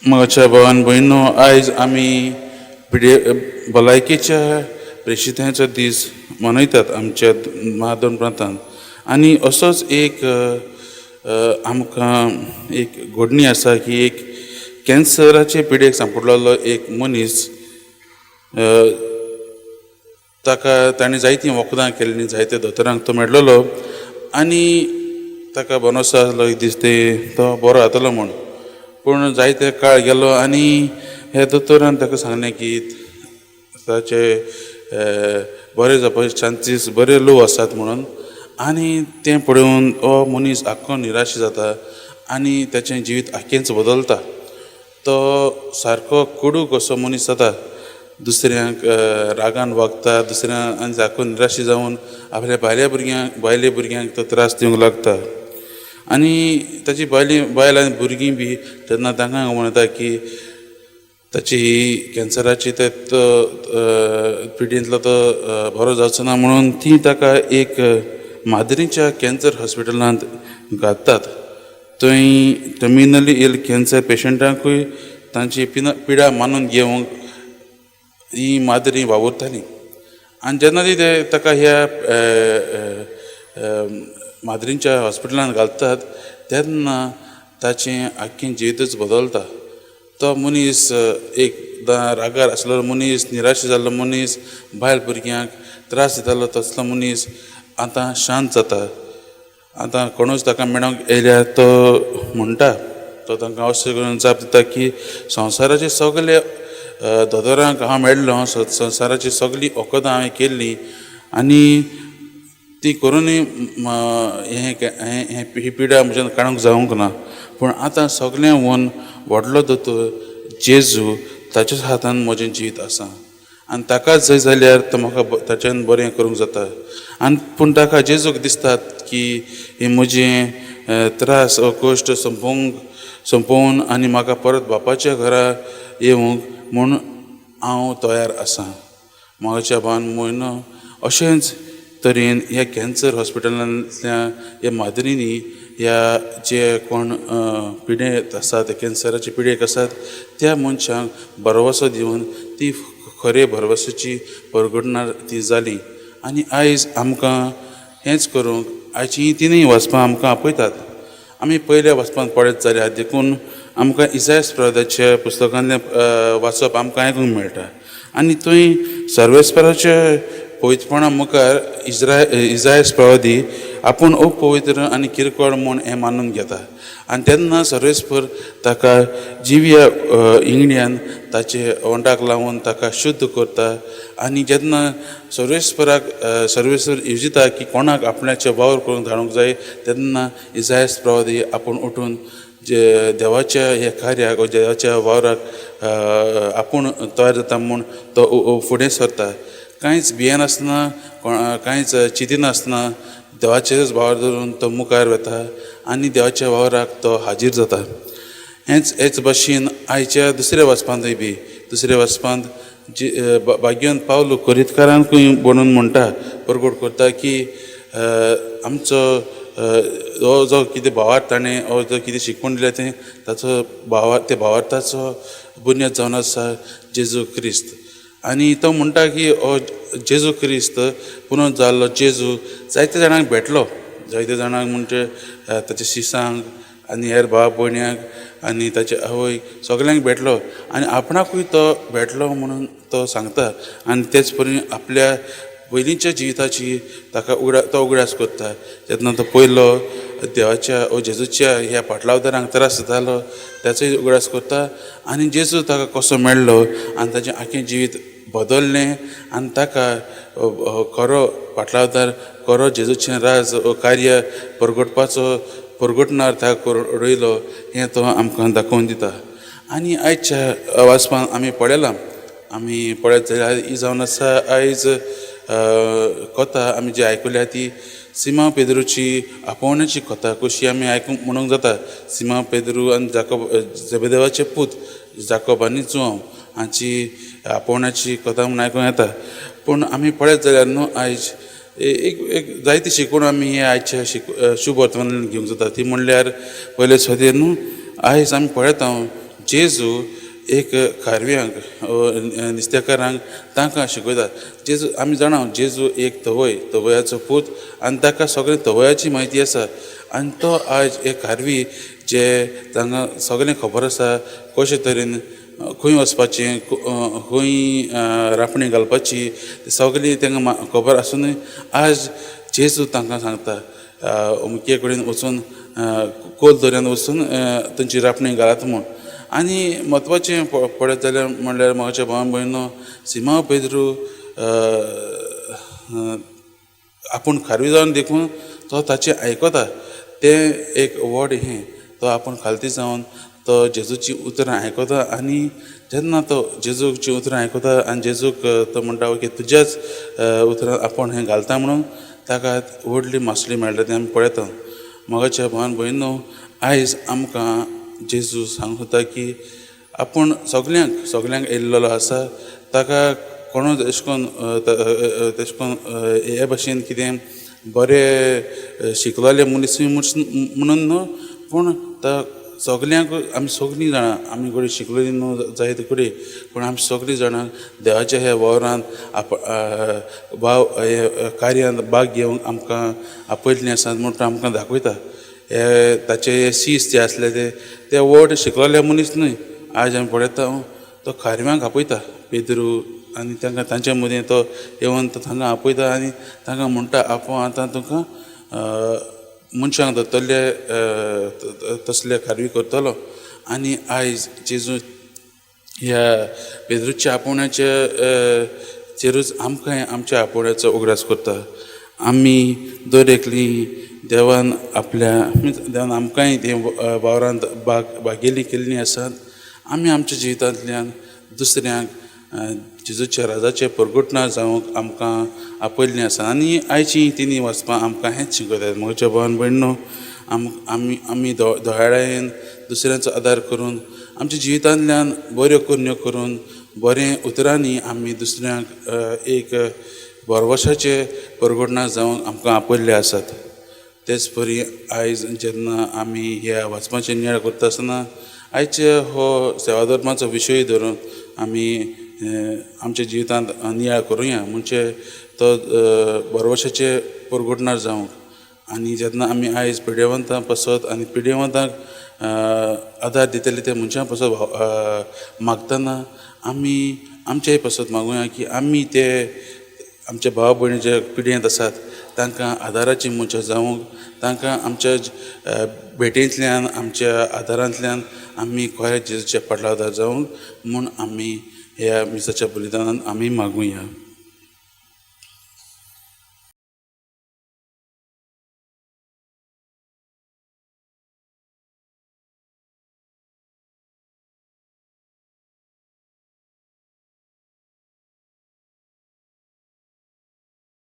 म्हज्या भावान भयणो, आयज आमी भलायकेच्या प्रेशितांचो दीस मनयतात आमच्या महादोन प्रांतांत. आनी असोच एक आमकां एक घडणी आसा की एक कॅन्सराचे पिडेक सांपडलेलो एक मनीस, ताणें जायतीं वखदां केल्लीं, जायत्या दोतोरांक तो मेळ्ळलो आनी ताका भरोसो आसलो एक दीस तो बरो जातलो म्हूण. पूण जायते काळ गेलो आनी हे दोतोरान ताका सांगलें की ताचे बरे जावपाचे चान्सीस बरे लो आसात म्हणून. आनी तें पळोवन हो मनीस आख्खो निराश जाता आनी ताचें जिवीत आख्खेंच बदलता. तो सारको कुडूक असो मनीस जाता, दुसऱ्यांक रागान वागता, दुसऱ्यांक आनी सारको निराशी जावन आपल्या भायल्या भुरग्यांक तो त्रास दिवंक लागता. आनी ताची बायल आनी भुरगीं बी तेन्ना तांकां म्हणटा की ताची ही कॅन्सराची पिडेंतलो तो बरो जावचो ना म्हणून ती ताका एक माद्रीच्या कॅन्सर हॉस्पिटलांत घालतात. थंय टर्मिनली इल कॅन्सर पेशंटांकूय तांची पिडा मानून घेवंक ही माद्री वावुरताली. आनी जेन्ना ती ताका ह्या माद्रीच्या हॉस्पिटलांत घालतात तेन्ना ताचें आख्खें जिवीतच बदलता. तो मनीस एकदां रागार आसलेलो मनीस, निराश जाल्लो मनीस, बायल भुरग्यांक त्रास दितालो तसलो मनीस आतां शांत जाता. आतां कोणूच ताका मेळोंक येयल्यार तो म्हणटा, तो तांकां अशें करून जाप दिता की संवसाराचे सगळे दोतोरांक हांव मेळ्ळो, संवसाराची सगळीं वखदां हांवें केल्लीं आनी ती करूनय ही पिडा म्हज्यान काडूंक जावंक ना. पूण आतां सगळें व्हरून व्हडलो दोतोर जेजू ताच्याच हातान म्हजें जिवीत आसा आनी ताकाच जाय जाल्यार तो म्हाका ताच्यान बरें करूंक जाता. आनी पूण ताका जेजूक दिसतात की हे म्हजें त्रास कश्ट संपोवन आनी म्हाका परत बापाच्या घरा येवंक म्हूण हांव तयार आसां. म्हाज्या भावान भयणो, अशेंच तरेन ह्या कॅन्सर हॉस्पिटलांतल्या ह्या माद्रींनी ह्या जे कोण पिडेंत आसात, ते कॅन्सराचे पिडेक आसात, त्या मनशांक भरवोसो दिवन ती खरे भरवोसेची परगटणार ती जाली. आनी आयज आमकां हेंच करूंक आयची ही तिनूय वाचपां आमकां आपयतात. आमी पयल्या वाचपांत पळयत जाल्यार देखून आमकां इसायास प्रवादाच्या पुस्तकांतलें वाचप आमकां आयकूंक मेळटा. आनी थंय सर्वेस्पराच्या पवित्रपणा मुखार इसायास प्रवादी आपूण अपवित्र आनी किरकोळ म्हूण हें मानून घेता. आनी तेन्ना सर्वेस्पर ताका जिव्या इंगड्यान ताचे ओंठाक लावन ताका शुद्ध करता. आनी जेन्ना सर्वेस्पर येवजिता की कोणाक आपणाचें वावर करूंक धाडूंक जाय, तेन्ना इसायास प्रवादी आपूण उठून जे देवाच्या ह्या कार्याक देवाच्या वावराक आपूण तयार जाता म्हूण तो फुडें सरता. कांयच भियेनासतना, कांयच चिंतिनासतना देवाचेच वावर धरून तो मुखार वता आनी देवाच्या वावराक तो हाजीर जाता. हेच भाशेन आयच्या दुसऱ्या वाचपांतय बी दुसऱ्या वाचपांत भाग्यवंत पावलो कोरीतकारांकूय म्हणून म्हणटा, परगट करता की आमचो हो जो कितें भावार्थ ताणें हो जो कितें शिकवण दिलें तें ताचो भावार्थाचो बुन्याद जावन आसा जेजू क्रिस्त. आनी तो म्हणटा की हो जेजू क्रिस्त पुनव जाल्लो जेजू जायत्या जाणांक भेटलो, जायत्या जाणांक म्हणजे ताच्या शिसांक आनी हेर भाव भयण्यांक आनी ताच्या आवयक सगळ्यांक भेटलो आनी आपणाकूय तो भेटलो म्हणून तो सांगता. आनी तेच परी आपल्या पयलींच्या जिविताची ताका तो उगडास करता. जेन्ना तो पयलो देवाच्या जेजूच्या ह्या फाटलावदारांक त्रास जातालो ताचोय उगडास करता आनी जेजू ताका कसो मेळ्ळो आनी ताचें आख्खें जिवीत बदल्लें आनी ताका खरो फाटलावदार, खरो जेजूचें राज कार्य परगटणार ताका रयलो हें तो आमकां दाखोवन दिता. आनी आयच्या वाचपांत आमी पळयत जाल्यार ही जावन आसा आयज कथा आमी जी आयकल्या ती सिमा पेद्रूची आपोवण्याची कथा कशी आमी आयकूंक म्हणूंक जाता. सिमा पेद्रू आनी जबेदेवाचे पूत जाकोब आनी जुआंव हांची आपोवण्याची कथा म्हूण आयकूंक येता. पूण आमी पळयत जाल्यार न्हू आयज एक जायती शिकवण आमी हे आयच्या शुभ वर्तमानांतल्यान घेवंक जाता. ती म्हणल्यार पयले सुवातेर न्हू आयज आमी पळयता जेजू एक खारव्यांक नुस्तेकारांक तांकां शिकयता. जेजू आमी जाणा जेजू एक तवयाचो पूत आनी ताका सगळें तवयाची म्हायती आसा. आनी तो आयज एक खारवी जे तांकां सगळें खबर आसा कशे तरेन खंय वचपाचें, खंय रापणी घालपाची, सगळी तांकां खबर आसुनूय आयज जेजू तांकां सांगता अमके कडेन वचून खोल दर्यांत वचून थंयची रापणी घालात म्हूण. आनी म्हत्वाचें पळयत जाल्यार म्हणल्यार म्हाज्या भावान भयणो, सिमा पेद्रू आपूण खारवी जावन देखून तो ताचें आयकता. तें एक व्हड हें, तो आपूण खालती जावन तो जेजूची उतरां आयकता. आनी जेन्ना तो जेजूची उतरां आयकता आनी जेजूक तो म्हणटा की तुज्याच उतरां आपूण हें घालता म्हणून ताका व्हडली मासुली मेळटा तें आमी पळयता. म्हाज्या भावान भयणो, आयज आमकां जेजू सांगता की आपूण सगल्यांक येयल्लो आसा. ताका कोणूच तेश कोन हे भाशेन कितें बरें शिकलोले मनीसूय म्हणून न्हू, पूण सगल्यांक आमी सगळीं जाणां आमी कोणी शिकलोलीं न्हू जायत कोडी, पूण आमी सगळीं जाणां देवाच्या ह्या वावरांत कार्यांत भाग घेवंक आमकां आपयल्लीं आसात म्हणून आमकां दाखयता. हे ताचे सीस जे आसले ते व्हड शिकलोले मनीस न्हय. आयज आमी पळयता तो खारव्यांक आपयता पेद्रू आनी तांकां तांचे मदीं तो येवन तो हांगा आपयता आनी तांकां म्हणटा आपूण आतां तुका मनशांक धरतले तसले खारवी करतलो. आनी आयज जेजू ह्या पेद्रूच्या आपोवण्याच्या चेरूच आमकांय आमच्या आपोवण्याचो उगडास करता. आमी दर एकलीं देवान आमकांय ते वावरांत बागेली केल्लीं आसात. आमी आमच्या जिवितांतल्यान दुसऱ्यांक जेजूच्या राजाचे परगटणार जावंक आमकां आपयल्लीं आसा. आनी आयचीं तिनी वचपां आमकां हेंच शिकयतात. म्हज्या भावान भयणो, आमी दोळ्यान दुसऱ्यांचो आदार करून आमच्या जिवितांतल्यान बऱ्यो कुरण्यो करून बरें उतरांनी आमी दुसऱ्यांक एक बरवशाचे परगटणार जावंक आमकां आपयल्ले आसात. तेच परी आयज जेन्ना आमी ह्या वचपाचें नियाळ करता आसतना आयचे हो सेवा धर्माचो विशय धरून आमी आमच्या जिवितांत नियाळ करुया. म्हणजे तो बरवशाचे परगटणार जावंक. आनी जेन्ना आमी आयज पिडेवंतां पसत आनी पिडेवंतांक आदार दितले ते मनशां पसत मागतना आमी आमचेय पसत मागुया की आमी ते आमच्या भाव भयणी जे पिडेंत आसात तांकां आदाराची मनशां जावंक, तांकां आमच्या भेटेंतल्यान आमच्या आदारांतल्यान आमी खरें जेजूच्या पाटलादार जावंक म्हूण आमी ह्या मिसाच्या बलिदानांत आमी मागुया.